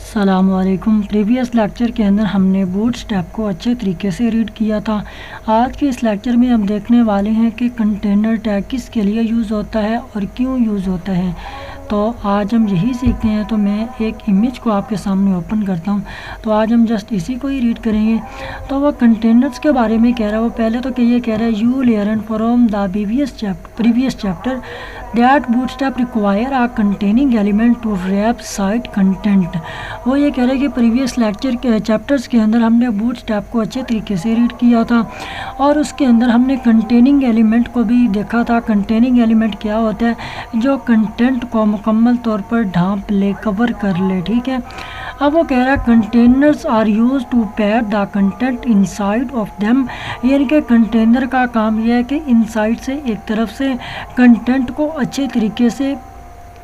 अस्सलामुअलैकुम। Previous lecture के अंदर हमने बूटस्ट्रैप को अच्छे तरीके से रीड किया था। आज के इस लेक्चर में हम देखने वाले हैं कि कंटेनर टैग किसके लिए यूज़ होता है और क्यों यूज़ होता है। तो आज हम यही सीखते हैं। तो मैं एक इमेज को आपके सामने ओपन करता हूं। तो आज हम जस्ट इसी को ही रीड करेंगे। तो वह कंटेनर्स के बारे में कह रहा है। वो पहले तो ये कह रहा है you learn from the previous chapter that Bootstrap require a containing element to wrap site content. वो ये कह रहे हैं कि प्रीवियस लेक्चर के चैप्टर्स के अंदर हमने बूटस्ट्रैप को अच्छे तरीके से रीड किया था और उसके अंदर हमने कंटेनिंग एलिमेंट को भी देखा था। कंटेनिंग एलिमेंट क्या होता है? जो कंटेंट को मुकम्मल तौर पर ढांप ले, कवर कर ले। ठीक है। अब वो कह रहा है containers are use to pad the content inside of them. यानी कि कंटेनर का काम यह है कि इनसाइड से, एक तरफ से कंटेंट को अच्छे तरीके से,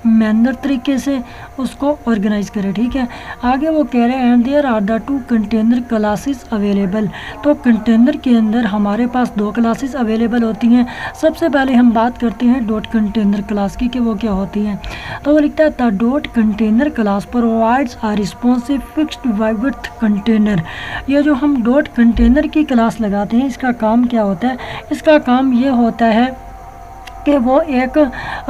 मैनर तरीके से उसको ऑर्गेनाइज करें। ठीक है। आगे वो कह रहे हैं and there are the two container classes available. तो कंटेनर के अंदर हमारे पास दो क्लासेस अवेलेबल होती हैं। सबसे पहले हम बात करते हैं डॉट कंटेनर क्लास की कि वो क्या होती हैं। तो वो लिखता है the dot container class provides a responsive fixed width container. ये जो हम डॉट कंटेनर की क्लास लगाते हैं, इसका काम क्या होता है? इसका काम ये होता है कि वो एक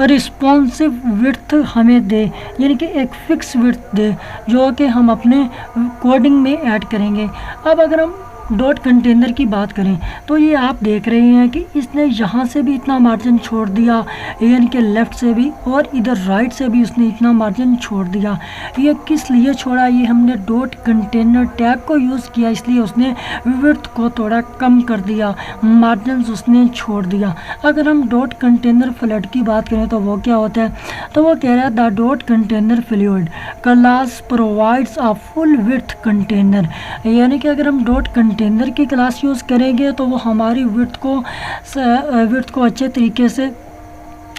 रिस्पॉन्सिव विड्थ हमें दे, यानी कि एक फ़िक्स विड्थ दे जो कि हम अपने कोडिंग में ऐड करेंगे। अब अगर हम डॉट कंटेनर की बात करें तो ये आप देख रहे हैं कि इसने यहाँ से भी इतना मार्जिन छोड़ दिया, यानी कि लेफ़्ट से भी, और इधर राइट से भी उसने इतना मार्जिन छोड़ दिया। ये किस लिए छोड़ा? ये हमने डॉट कंटेनर टैग को यूज़ किया, इसलिए उसने विड्थ को थोड़ा कम कर दिया, मार्जिन उसने छोड़ दिया। अगर हम डॉट कंटेनर फ्लड की बात करें तो वो क्या होता है? तो वो कह रहा है the dot container fluid class provides a full width container. यानी कि अगर हम डॉट कंटेनर की क्लास यूज़ करेंगे तो वो हमारी विड्थ को अच्छे तरीके से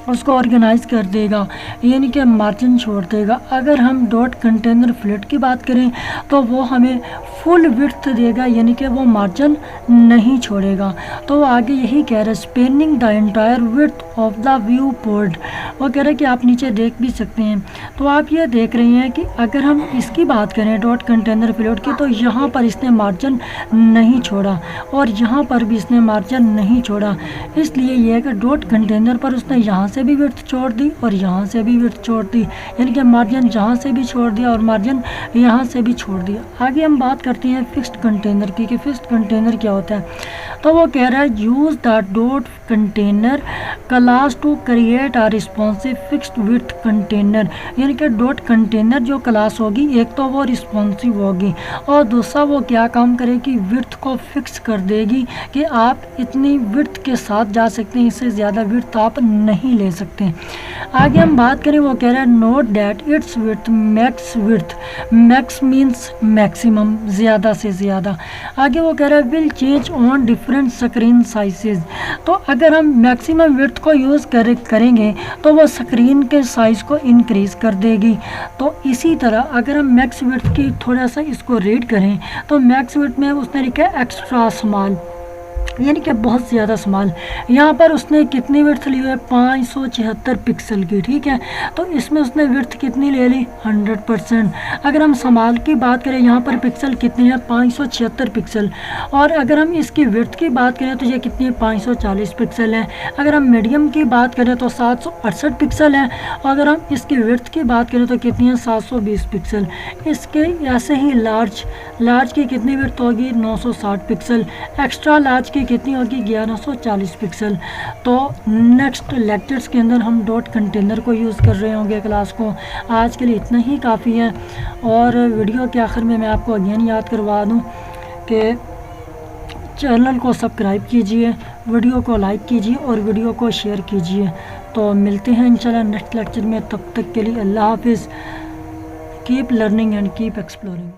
उसको ऑर्गेनाइज कर देगा, यानी कि मार्जिन छोड़ देगा। अगर हम डॉट कंटेनर फ्लड की बात करें तो वो हमें फुल विड्थ देगा, यानी कि वो मार्जिन नहीं छोड़ेगा। तो आगे यही कह रहा है spanning the entire width of the viewport. वो कह रहे हैं कि आप नीचे देख भी सकते हैं। तो आप ये देख रहे हैं कि अगर हम इसकी बात करें डॉट कंटेनर फ्लड की, तो यहाँ पर इसने मार्जिन नहीं छोड़ा और यहाँ पर भी इसने मार्जिन नहीं छोड़ा। इसलिए यह है कि डॉट कंटेनर पर उसने यहाँ से भी विड्थ छोड़ दी और यहाँ से भी विड्थ छोड़ दी, यानी कि मार्जिन जहाँ से भी छोड़ दिया और मार्जिन यहाँ से भी छोड़ दिया। आगे हम बात करते हैं फिक्स्ड कंटेनर की कि फिक्स्ड कंटेनर क्या होता है। तो वो कह रहा है use the dot container class to create a responsive fixed width container. यानी कि डॉट कंटेनर जो क्लास होगी, एक तो वो रिस्पॉन्सिव होगी और दूसरा वो क्या काम करेगी? विड्थ को फिक्स कर देगी कि आप इतनी विड्थ के साथ जा सकते हैं, इससे ज़्यादा विड्थ आप नहीं ले सकते। आगे हम बात करें, वो कह रहा है note that it's width max means maximum, ज़्यादा से ज़्यादा। आगे वो कह रहा है will change on different screen sizes. तो अगर हम मैक्सिमम विड्थ को यूज़ करेंगे तो वो स्क्रीन के साइज़ को इंक्रीज़ कर देगी। तो इसी तरह अगर हम मैक्स विड्थ की थोड़ा सा इसको रीड करें तो मैक्स विड्थ में उसने लिखा है एक्स्ट्रा स्मॉल, यानी कि बहुत ज़्यादा स्मॉल। यहाँ पर उसने कितनी विड्थ ली है? 576 पिक्सल की। ठीक है। तो इसमें उसने विड्थ कितनी ले ली? 100%। अगर हम स्मॉल की बात करें, यहाँ पर पिक्सल कितनी है? 576 पिक्सल। और अगर हम इसकी विड्थ की बात करें तो ये कितनी है? 540 पिक्सल है। अगर हम मीडियम की बात करें तो 768 पिक्सल है। और अगर हम इसकी विड्थ की बात करें तो कितनी है? 720 पिक्सल। इसके ऐसे ही लार्ज की कितनी विड्थ होगी? 960 पिक्सल। एक्स्ट्रा लार्ज की कितनी होगी? 1140 पिक्सल। तो नेक्स्ट लेक्चर्स के अंदर हम डॉट कंटेनर को यूज़ कर रहे होंगे क्लास को। आज के लिए इतना ही काफ़ी है। और वीडियो के आखिर में मैं आपको अगेन याद करवा दूं कि चैनल को सब्सक्राइब कीजिए, वीडियो को लाइक कीजिए और वीडियो को शेयर कीजिए। तो मिलते हैं इंशाल्लाह नेक्स्ट लेक्चर में। तब तक के लिए अल्लाह हाफिज़। Keep learning and keep exploring.